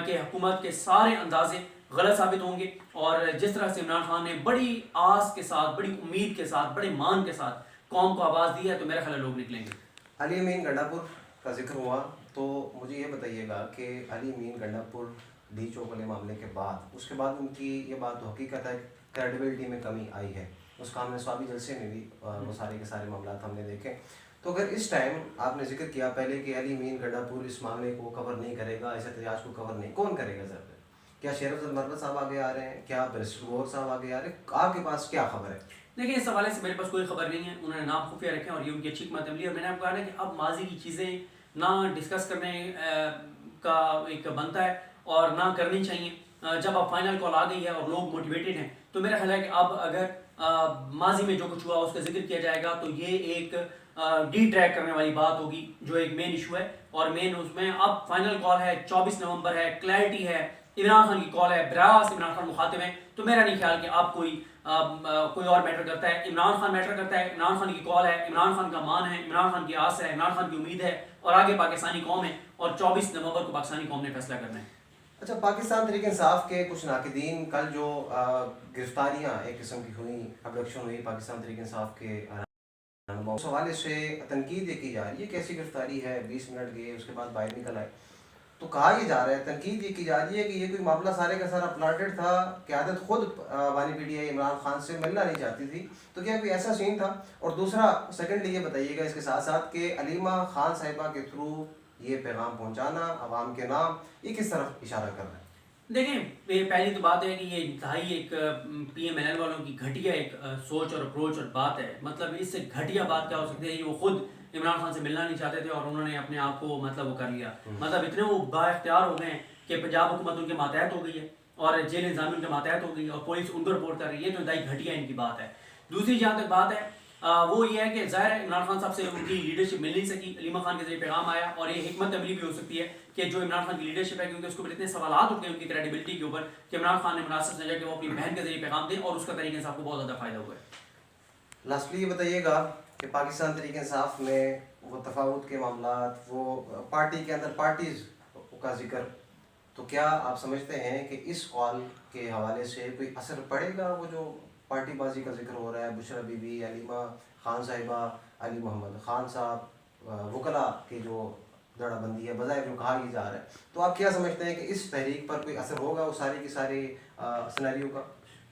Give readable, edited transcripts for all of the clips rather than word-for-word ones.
کہ حکومت کے سارے اندازے غلط ثابت ہوں گے، اور جس طرح سے عمران خان نے بڑی آس کے ساتھ، بڑی امید کے ساتھ، بڑے مان کے ساتھ قوم کو آواز دی ہے، تو میرا خیال ہے لوگ نکلیں گے۔ علی امین گنڈا پور کا ذکر ہوا، تو مجھے یہ بتائیے گا کہ علی امین گنڈا پور ڈی چوک والے معاملے کے بعد، اس کے بعد ان کی یہ بات تو حقیقت ہے کریڈیبلٹی میں کمی آئی ہے، اس کا ہم نے سوابی جلسے میں بھی وہ سارے کے سارے معاملات ہم نے دیکھے۔ تو اگر اس ٹائم آپ نے ذکر کیا پہلے کہ علی امین گنڈا پور اس معاملے کو کور نہیں کرے گا، اس احتجاج کو کور نہیں، کون کرے گا سر؟ کیا شیر افضل مربت صاحب آگے آ رہے ہیں؟ کیا بیرسٹر غور صاحب آگے آ رہے ہیں؟ آپ کے پاس کیا خبر ہے؟ دیکھیں، اس حوالے سے میرے پاس کوئی خبر نہیں ہے، انہوں نے نام خفیہ رکھے اور یہ ان کی اچھی حکمت عملی ہے۔ اور میں نے آپ کو کہا ہے کہ اب ماضی کی چیزیں نہ ڈسکس کرنے کا ایک بنتا ہے اور نہ کرنی چاہیے۔ جب اب فائنل کال آ گئی ہے اور لوگ موٹیویٹڈ ہیں، تو میرا خیال ہے کہ اب اگر ماضی میں جو کچھ ہوا اس کا ذکر کیا جائے گا تو یہ ایک ڈی ٹریک کرنے والی بات ہوگی، جو ایک مین ایشو ہے۔ اور مین اس میں اب فائنل کال ہے، 24 نومبر ہے، کلیئرٹی ہے، عمران خان کی کال ہے، براہ راست عمران خان مخاطب ہیں، تو میرا نہیں خیال کہ اب کوئی اور میٹر کرتا ہے۔ عمران خان میٹر کرتا ہے، عمران خان کی کال ہے، عمران خان کا مان ہے، عمران خان کی آس ہے، عمران خان کی امید ہے، اور آگے پاکستانی قوم ہے، اور 24 نومبر کو پاکستانی قوم نے فیصلہ کرنا ہے۔ اچھا، پاکستان تحریک انصاف کے کچھ ناقدین کل جو گرفتاریاں ایک قسم کی ہوئی، ابڈکشن ہوئی پاکستان تحریک انصاف کے رہنما، اس حوالے سے تنقید یہ کی جا رہی ہے، کیسی گرفتاری ہے، 20 منٹ گئے اس کے بعد باہر نکل آئے، تو کہا یہ جا رہا ہے، تنقید یہ کی جا رہی ہے کہ یہ کوئی معاملہ سارے کا سارا پلاٹڈ تھا، قیادت خود بانی P T I Imran Khan سے ملنا نہیں چاہتی تھی، تو کیا کوئی ایسا سین تھا؟ اور دوسرا سیکنڈلی یہ بتائیے گا اس کے ساتھ ساتھ کہ علیمہ خان صاحبہ کے تھرو یہ پیغام پہنچانا عوام کے نام، یہ کس طرف اشارہ کر رہا ہے؟ دیکھیں، پہلی تو بات ہے کہ یہ انتہائی ایک پی ایم ایل ایل والوں کی گھٹیا ایک سوچ اور اپروچ اور بات ہے۔ مطلب اس سے گھٹیا بات کیا ہو سکتی ہے کہ وہ خود عمران خان سے ملنا نہیں چاہتے تھے اور انہوں نے اپنے آپ کو وہ کر لیا، مطلب اتنے وہ با اختیار ہو گئے کہ پنجاب حکومت ان کے ماتحت ہو گئی ہے اور جیل انتظامیہ ان کے ماتحت ہو گئی ہے اور پولیس ان کو رپورٹ کر رہی ہے، تو انتہائی گھٹیا ان کی بات ہے۔ دوسری جہاں تک بات ہے وہ یہ ہے کہ ظاہر ہے عمران خان صاحب سے ان کی لیڈرشپ مل نہیں سکی، علیمہ خان کے ذریعے پیغام آیا، اور یہ حکمت عملی بھی ہو سکتی ہے کہ جو عمران خان کی لیڈرشپ ہے، کیونکہ اس کے اوپر اتنے سوالات اٹھ گئے ان کی کریڈیبلٹی کے اوپر کہ عمران خان نے مناسب سمجھا کہ وہ اپنی بہن کے ذریعے پیغام دیں، اور اس کا تحریک انصاف کو بہت زیادہ فائدہ ہوا ہے۔ لاسٹلی یہ بتائیے گا کہ پاکستان تحریک انصاف میں وہ تفاوت کے معاملات، وہ پارٹی کے اندر پارٹیز کا ذکر، تو کیا آپ سمجھتے ہیں کہ اس کال کے حوالے سے کوئی اثر پڑے گا؟ وہ جو پارٹی بازی کا ذکر ہو رہا ہے، بشرا بی بی، علیمہ خان صاحبہ، علی محمد خان صاحب، وکلاء کی جو دڑا بندی ہے بظاہر جو کہا ہی جا رہا ہے، تو آپ کیا سمجھتے ہیں کہ اس تحریک پر کوئی اثر ہوگا وہ ساری کی ساری سینیریو کا؟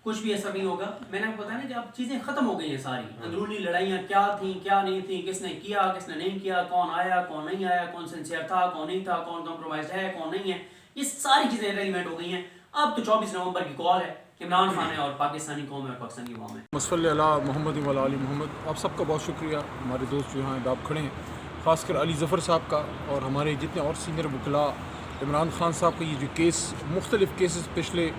کچھ بھی ایسا نہیں ہوگا۔ میں نے آپ کو بتایا نا کہ اب چیزیں ختم ہو گئی ہیں ساری، اندرونی لڑائیاں کیا تھیں کیا نہیں تھیں، کس نے کیا کس نے نہیں کیا، کون آیا کون نہیں آیا، کون سنسیئر تھا کون نہیں تھا، کون کمپرومائز ہے کون نہیں ہے، یہ ساری چیزیں ریلیونٹ ہو گئی ہیں۔ اب تو 24 نومبر کی کال ہے، عمران خان ہے اور پاکستانی قوم ہے اور پاکستانی عوام ہے۔ صلی اللہ محمد و علی محمد۔ آپ سب کا بہت شکریہ، ہمارے دوست جو یہاں آپ کھڑے ہیں، خاص کر علی ظفر صاحب کا اور ہمارے جتنے اور سینئر وکلاء، عمران خان صاحب کا یہ جو کیس، مختلف کیسز پچھلے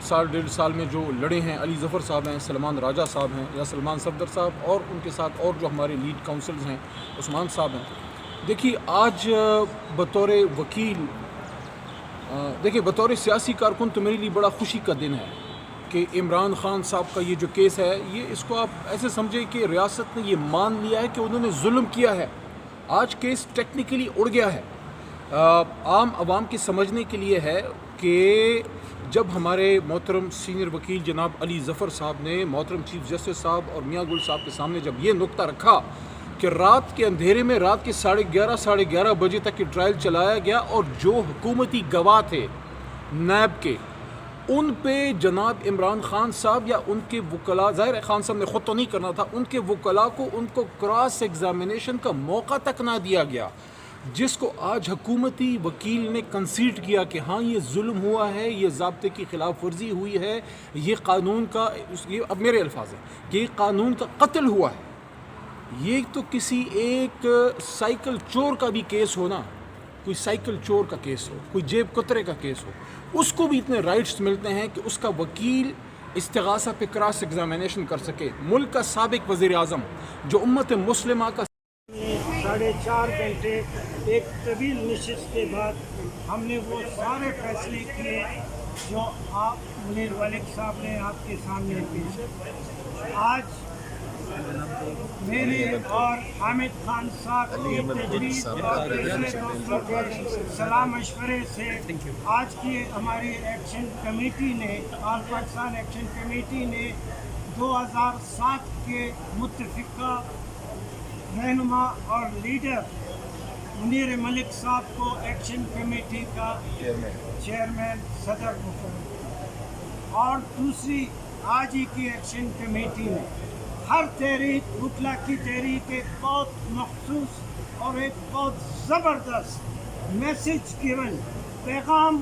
سال ڈیڑھ سال میں جو لڑے ہیں، علی ظفر صاحب ہیں، سلمان راجہ صاحب ہیں یا سلمان صفدر صاحب، اور ان کے ساتھ اور جو ہمارے لیڈ کاؤنسلز ہیں عثمان صاحب ہیں۔ دیکھیے آج بطور وکیل، دیکھیے بطور سیاسی کارکن تو میرے لیے بڑا خوشی کا دن ہے کہ عمران خان صاحب کا یہ جو کیس ہے، یہ اس کو آپ ایسے سمجھیں کہ ریاست نے یہ مان لیا ہے کہ انہوں نے ظلم کیا ہے۔ آج کیس ٹیکنیکلی اڑ گیا ہے، عام عوام کے سمجھنے کے لیے ہے کہ جب ہمارے محترم سینئر وکیل جناب علی ظفر صاحب نے محترم چیف جسٹس صاحب اور میاں گل صاحب کے سامنے جب یہ نقطہ رکھا کہ رات کے اندھیرے میں رات کے 11:30 11:30 بجے تک یہ ٹرائل چلایا گیا، اور جو حکومتی گواہ تھے نیب کے، ان پہ جناب عمران خان صاحب یا ان کے وکلاء، ظاہر خان صاحب نے خود تو نہیں کرنا تھا، ان کے وکلاء کو ان کو کراس ایگزامینیشن کا موقع تک نہ دیا گیا، جس کو آج حکومتی وکیل نے کنسیڈ کیا کہ ہاں یہ ظلم ہوا ہے، یہ ضابطے کی خلاف ورزی ہوئی ہے، یہ قانون کا، یہ اب میرے الفاظ ہیں کہ یہ قانون کا قتل ہوا ہے۔ یہ تو کسی ایک سائیکل چور کا بھی کیس ہو نا، کوئی سائیکل چور کا کیس ہو، کوئی جیب کترے کا کیس ہو، اس کو بھی اتنے رائٹس ملتے ہیں کہ اس کا وکیل استغاثہ پہ کراس ایگزامینیشن کر سکے۔ ملک کا سابق وزیر اعظم جو امت مسلمہ کا 4.5 گھنٹے ایک طویل نشست کے بعد ہم نے وہ سارے فیصلے کیے جو آپ منیر ملک صاحب نے آپ کے سامنے پیش۔ آج میرے اور حامد خان صاحب کی تجویز اور دوسرے دوستوں کے صلاح مشورے سے آج کی ہماری ایکشن کمیٹی نے آل پاکستان ایکشن کمیٹی نے 2007 کے متفقہ رہنما اور لیڈر منیر ملک صاحب کو ایکشن کمیٹی کا چیئرمین صدر مقرر، اور دوسری آج ہی کی ایکشن کمیٹی نے ہر تحریک بٹلا کی تحریک ایک بہت مخصوص اور ایک بہت زبردست میسج گیون پیغام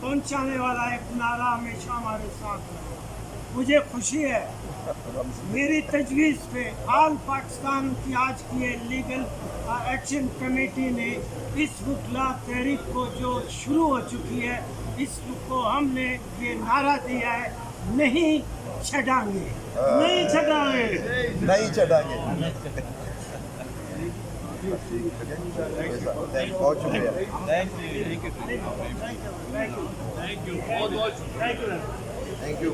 پہنچانے والا ایک نعرہ ہمیشہ ہمارے ساتھ ہے۔ مجھے خوشی ہے میری تجویز پہ آل پاکستان کی آج کی لیگل ایکشن کمیٹی نے اس وکلا تحریک کو جو شروع ہو چکی ہے اس کو ہم نے یہ نعرہ دیا ہے، نہیں چھڈائیں گے، نہیں چھڈائیں گے، نہیں چڑھائیں گے۔ بہت شکریہ۔ Thank you, thank you.